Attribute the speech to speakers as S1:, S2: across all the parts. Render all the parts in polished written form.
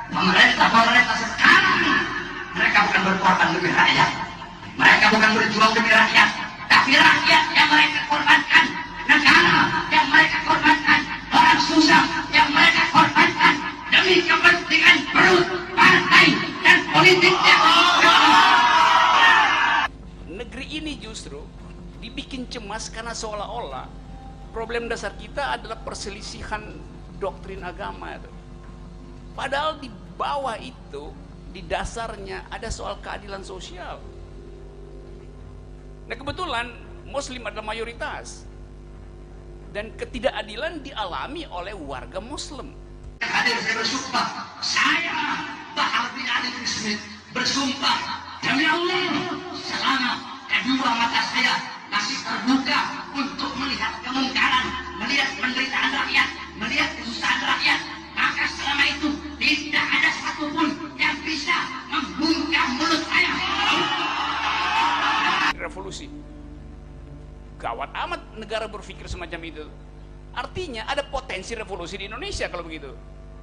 S1: Pemerintah sekarang mereka bukan berkorban demi rakyat, mereka bukan berjuang demi rakyat, tapi rakyat yang mereka korbankan, negara yang mereka korbankan, orang susah yang mereka korbankan demi kepentingan perut, partai, dan politiknya.
S2: Negeri ini justru dibikin cemas karena seolah-olah problem dasar kita adalah perselisihan doktrin agama itu. Padahal di bawah itu, di dasarnya ada soal keadilan sosial. Nah kebetulan Muslim adalah mayoritas, dan ketidakadilan dialami oleh warga Muslim.
S1: Hadir saya bersumpah, saya Bahar bin Ali bin Smith bersumpah demi Allah, selama kedua mata saya masih terbuka untuk melihat kemungkaran, melihat penderitaan rakyat, melihat kesusahan rakyat, maka selama itu tidak ada satupun yang bisa membungkam mulut saya.
S2: Revolusi. Gawat amat negara berpikir semacam itu. Artinya ada potensi revolusi di Indonesia kalau begitu.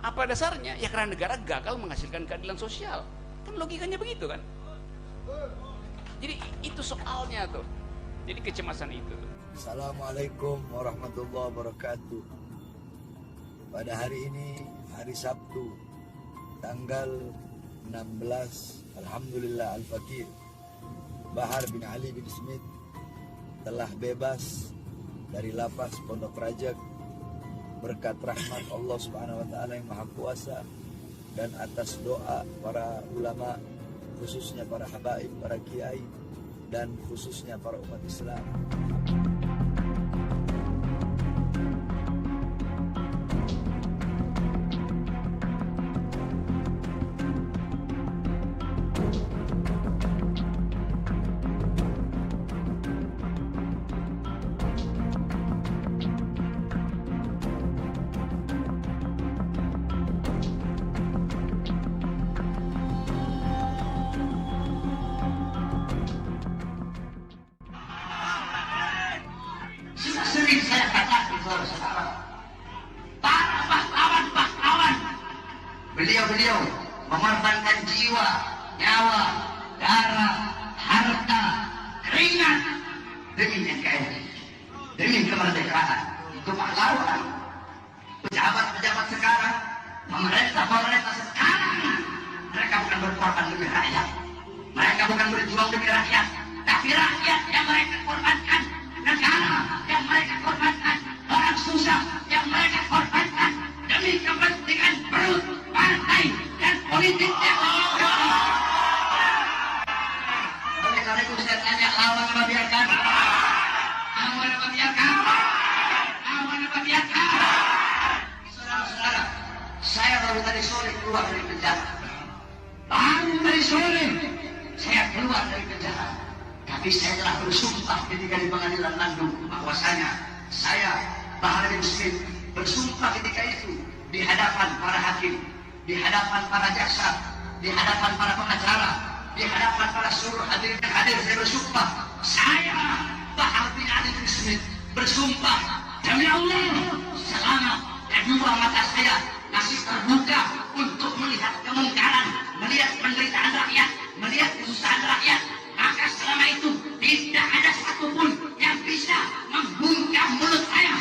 S2: Apa dasarnya? Ya karena negara gagal menghasilkan keadilan sosial. Kan logikanya begitu kan? Jadi itu soalnya tuh. Jadi kecemasan itu.
S3: Assalamualaikum warahmatullahi wabarakatuh. Pada hari ini, hari Sabtu, tanggal 16, Alhamdulillah Al-Fakir, Bahar bin Ali bin Smith telah bebas dari lapas Pondok Rajak berkat rahmat Allah Subhanahu wa taala yang Maha Kuasa dan atas doa para ulama, khususnya para habaib, para kiai, dan khususnya para umat Islam.
S1: Sudah sering saya katakan saudara-saudara, para pahlawan-pahlawan, beliau-beliau mengorbankan jiwa, nyawa, darah, harta, keringat demi NKRI, demi kemerdekaan. Itu pahlawan. Pejabat-pejabat sekarang, pemerintah sekarang, mereka bukan berkorban demi rakyat, mereka bukan berjuang demi rakyat, tapi rakyat yang mereka korbankan, negara yang mereka korbankan, orang susah yang mereka korbankan demi kepentingan perut, partai, dan politiknya. Oleh karena itu saya tanya, lawan apa biarkan? Lawan apa biarkan? Lawan apa biarkan? Saudara-saudara, saya baru tadi sore keluar dari penjara. Baru tadi sore saya keluar dari penjara. Tapi saya telah bersumpah ketika di pengadilan Bandung bahwasanya saya Bahar bin Smith bersumpah ketika itu di hadapan para hakim, di hadapan para jaksa, di hadapan para pengacara, di hadapan para seluruh hadirin yang hadir. Saya bersumpah, saya Bahar bin Ali bin Smith bersumpah demi Allah, selama kedua mata saya masih terbuka untuk melihat kemungkaran, melihat penderitaan rakyat, melihat kesusahan rakyat, maka selama itu tidak ada satupun yang bisa membungkam mulut saya.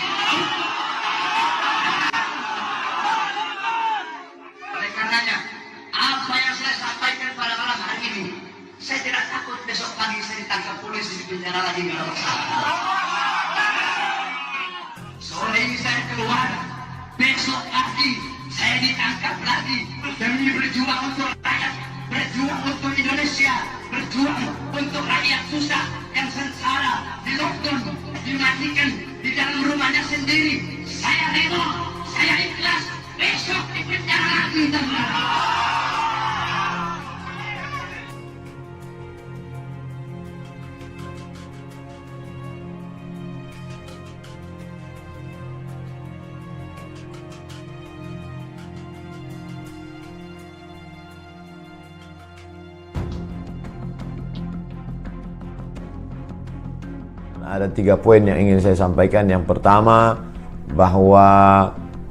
S1: Oleh karenanya, apa yang saya sampaikan pada malam hari ini, saya tidak takut besok pagi saya ditangkap polisi di penjara lagi kalau bersalah. Sore ini saya keluar, besok pagi saya ditangkap lagi demi berjuang untuk rakyat, berjuang untuk Indonesia, berjuang untuk rakyat susah yang sengsara, di lockdown, dimatikan di dalam rumahnya sendiri. Saya rela, saya ikhlas, besok di penjara lagi teman-teman.
S4: Ada 3 poin yang ingin saya sampaikan. Yang pertama, bahwa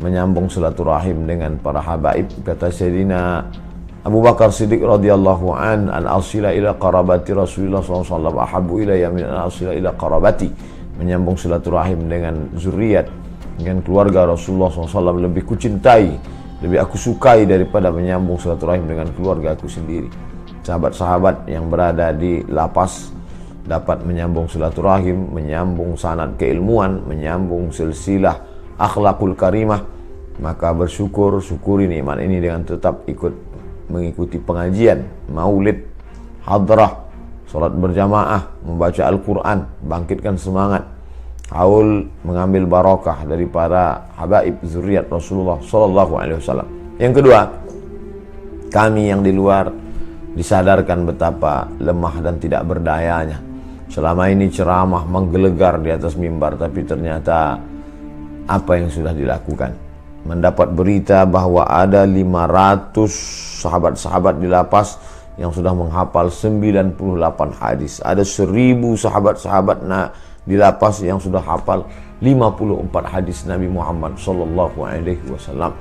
S4: menyambung silaturahim dengan para habaib. Kata Sayyidina Abu Bakar Siddiq radhiyallahu an asila ila qarabati Rasulullah SAW ahabbu ilayya min an asila ila qarabati. Menyambung silaturahim dengan zuriat, dengan keluarga Rasulullah SAW lebih kucintai, lebih aku sukai daripada menyambung silaturahim dengan keluarga aku sendiri. Sahabat-sahabat yang berada di lapas dapat menyambung silaturahim, menyambung sanad keilmuan, menyambung silsilah akhlakul karimah, maka syukuri nikmat ini dengan tetap ikut mengikuti pengajian, maulid, hadrah, salat berjamaah, membaca Al-Quran, bangkitkan semangat, haul mengambil barakah dari para habaib zuriat Rasulullah SAW. Yang kedua, kami yang di luar disadarkan betapa lemah dan tidak berdayanya. Selama ini ceramah menggelegar di atas mimbar, tapi ternyata apa yang sudah dilakukan? Mendapat berita bahwa ada 500 sahabat-sahabat di lapas yang sudah menghafal 98 hadis. Ada 1000 sahabat-sahabat di lapas yang sudah hafal 54 hadis Nabi Muhammad SAW.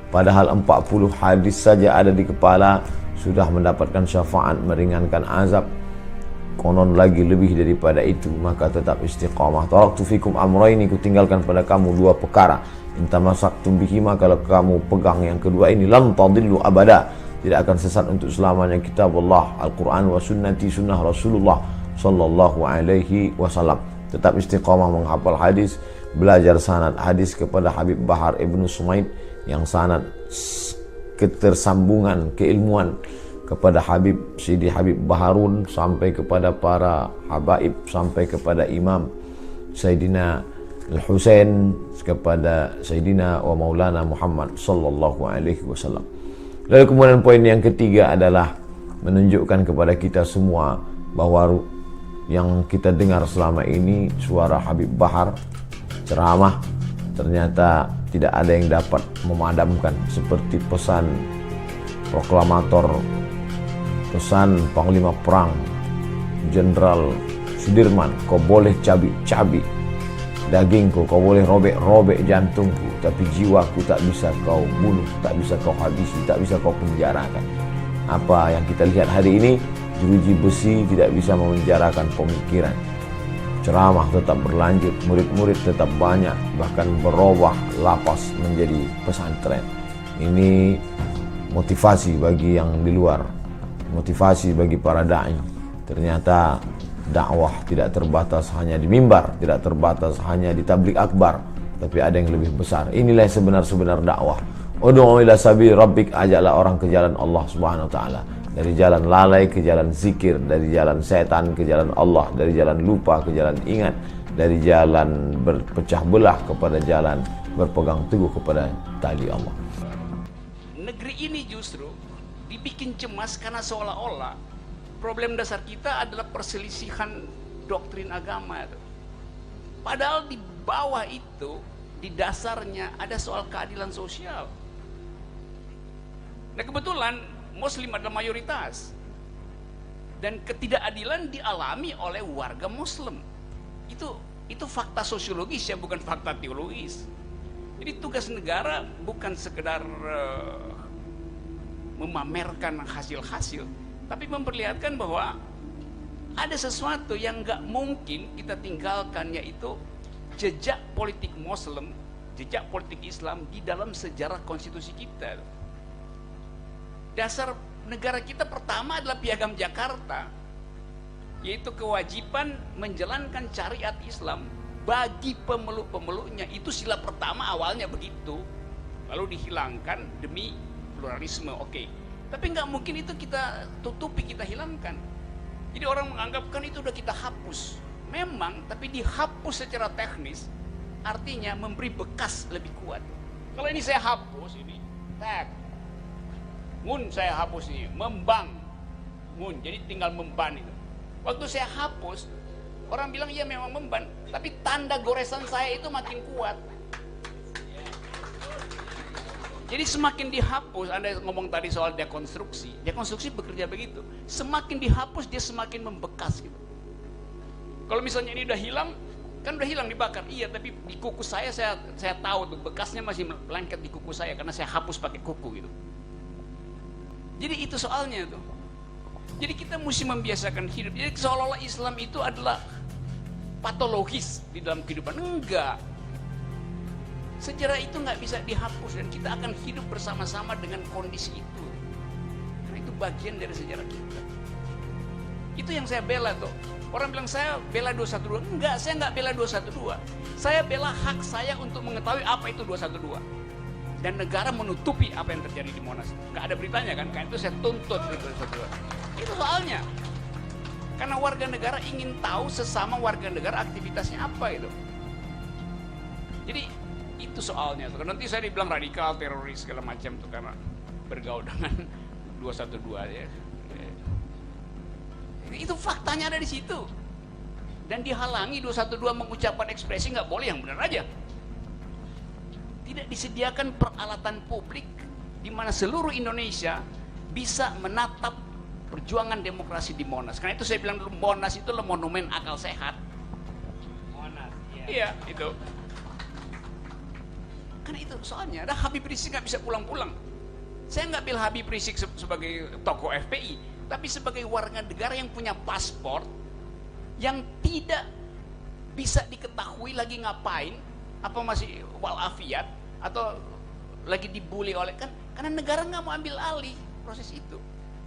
S4: Padahal 40 hadis saja ada di kepala, sudah mendapatkan syafaat, meringankan azab. Konon lagi lebih daripada itu, maka tetap istiqamah. Taraktu fikum amraini, kutinggalkan pada kamu 2 perkara. Intamasaktum bihima, kalau kamu pegang yang kedua ini, lan tadillu abada, tidak akan sesat untuk selamanya. Kitab Allah, Al-Quran wa sunnati, sunnah Rasulullah sallallahu alaihi wasallam. Tetap istiqamah menghafal hadis, belajar sanad hadis kepada Habib Bahar Ibnu Sumaid, yang sanad ketersambungan keilmuan kepada Habib Sidi Habib Baharun, sampai kepada para habaib, sampai kepada Imam Sayyidina Al-Husain, kepada Sayyidina wa Maulana Muhammad sallallahu alaihi wasallam. Lalu kemudian poin yang ketiga adalah menunjukkan kepada kita semua bahwa yang kita dengar selama ini suara Habib Bahar ceramah, ternyata tidak ada yang dapat memadamkan, seperti pesan proklamator, pesan Panglima Perang Jenderal Sudirman, kau boleh cabik-cabik dagingku, kau boleh robek-robek jantungku, tapi jiwaku tak bisa kau bunuh, tak bisa kau habisi, tak bisa kau penjarakan. Apa yang kita lihat hari ini, jeruji besi tidak bisa memenjarakan pemikiran. Ceramah tetap berlanjut, murid-murid tetap banyak, bahkan berubah lapas menjadi pesantren. Ini motivasi bagi yang di luar, motivasi bagi para da'i. Ternyata dakwah tidak terbatas hanya di mimbar, tidak terbatas hanya di tablik akbar, tapi ada yang lebih besar. Inilah yang sebenar-sebenar dakwah. Ud'u ila sabili rabbik, ajaklah orang ke jalan Allah Subhanahu wa taala. Dari jalan lalai ke jalan zikir, dari jalan setan ke jalan Allah, dari jalan lupa ke jalan ingat, dari jalan berpecah belah kepada jalan berpegang teguh kepada tali Allah.
S2: Negeri ini justru dibikin cemas karena seolah-olah problem dasar kita adalah perselisihan doktrin agama. Padahal di bawah itu, di dasarnya ada soal keadilan sosial. Nah kebetulan Muslim adalah mayoritas, dan ketidakadilan dialami oleh warga Muslim. Itu fakta sosiologis ya, bukan fakta teologis. Jadi tugas negara bukan sekedar memamerkan hasil-hasil, tapi memperlihatkan bahwa ada sesuatu yang nggak mungkin kita tinggalkan, yaitu jejak politik Muslim, jejak politik Islam di dalam sejarah konstitusi kita. Dasar negara kita pertama adalah Piagam Jakarta, yaitu kewajiban menjalankan syariat Islam bagi pemeluk-pemeluknya. Itu sila pertama awalnya begitu, lalu dihilangkan demi pluralisme. Oke. Tapi nggak mungkin itu kita tutupi, kita hilangkan. Jadi orang menganggapkan itu udah kita hapus. Memang, tapi dihapus secara teknis, artinya memberi bekas lebih kuat. Kalau ini saya hapus ini, tag, ngun saya hapus ini, membang, ngun, jadi tinggal memban itu. Waktu saya hapus, orang bilang iya memang memban, tapi tanda goresan saya itu makin kuat. Jadi semakin dihapus, Anda ngomong tadi soal dekonstruksi bekerja begitu. Semakin dihapus dia semakin membekas gitu. Kalau misalnya ini udah hilang, Kan udah hilang dibakar. Iya, tapi di kuku saya tahu tuh bekasnya masih lengket di kuku saya karena saya hapus pakai kuku gitu. Jadi itu soalnya tuh. Jadi kita mesti membiasakan hidup. Jadi seolah-olah Islam itu adalah patologis di dalam kehidupan. Enggak. Sejarah itu nggak bisa dihapus dan kita akan hidup bersama-sama dengan kondisi itu. Karena itu bagian dari sejarah kita. Itu yang saya bela tuh. Orang bilang saya bela 212. Enggak, saya nggak bela 212. Saya bela hak saya untuk mengetahui apa itu 212. Dan negara menutupi apa yang terjadi di Monas. Nggak ada beritanya kan? Karena itu saya tuntut di 212. Itu soalnya. Karena warga negara ingin tahu sesama warga negara aktivitasnya apa itu. Jadi itu soalnya tuh. Nanti saya dibilang radikal, teroris segala macam tuh karena bergaul dengan 212 ya. Itu faktanya ada di situ. Dan dihalangi 212 mengucapkan ekspresi nggak boleh, yang benar aja. Tidak disediakan peralatan publik di mana seluruh Indonesia bisa menatap perjuangan demokrasi di Monas. Karena itu saya bilang dulu Monas itu adalah monumen akal sehat.
S1: Monas,
S2: Iya, itu. Karena itu soalnya ada Habib Rizik nggak bisa pulang-pulang. Saya nggak bela Habib Rizik sebagai tokoh FPI, tapi sebagai warga negara yang punya paspor yang tidak bisa diketahui lagi ngapain, apa masih walafiat atau lagi dibully oleh kan karena negara nggak mau ambil alih proses itu.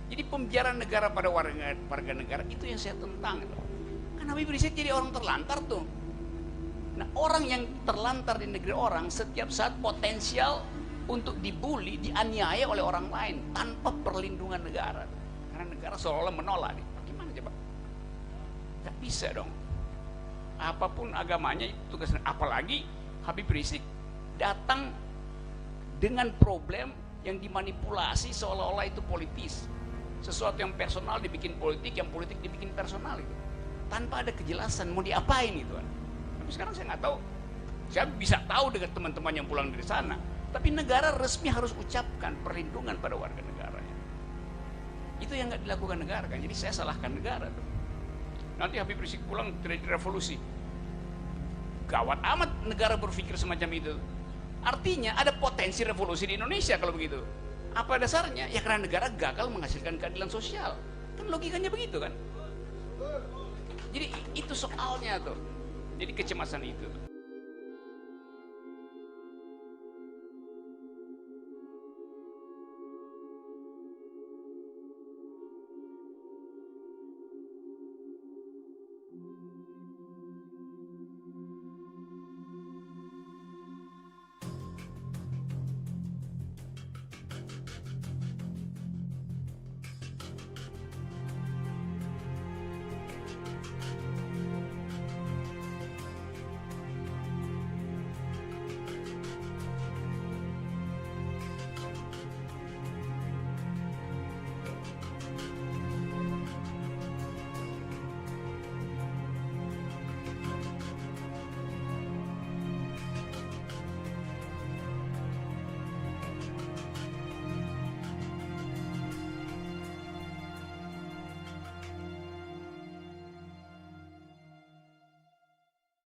S2: Jadi pembiaran negara pada warga negara itu yang saya tentang. Kan Habib Rizik jadi orang terlantar tuh. Nah, orang yang terlantar di negeri orang setiap saat potensial untuk dibully, dianiaya oleh orang lain tanpa perlindungan negara. Karena negara seolah-olah menolak. Gimana coba? Gak bisa dong. Apapun agamanya itu tugasnya. Apalagi Habib Rizik datang dengan problem yang dimanipulasi seolah-olah itu politis. Sesuatu yang personal dibikin politik, yang politik dibikin personal itu. Tanpa ada kejelasan mau diapain itu kan. Tapi sekarang saya nggak tahu. Saya bisa tahu dengan teman-teman yang pulang dari sana. Tapi negara resmi harus ucapkan perlindungan pada warga negaranya. Itu yang nggak dilakukan negara kan. Jadi saya salahkan negara tuh. Nanti Habib Rizik pulang terjadi revolusi. Gawat amat negara berpikir semacam itu. Artinya ada potensi revolusi di Indonesia kalau begitu. Apa dasarnya? Ya karena negara gagal menghasilkan keadilan sosial. Kan logikanya begitu kan. Jadi itu soalnya tuh. Jadi kecemasan itu.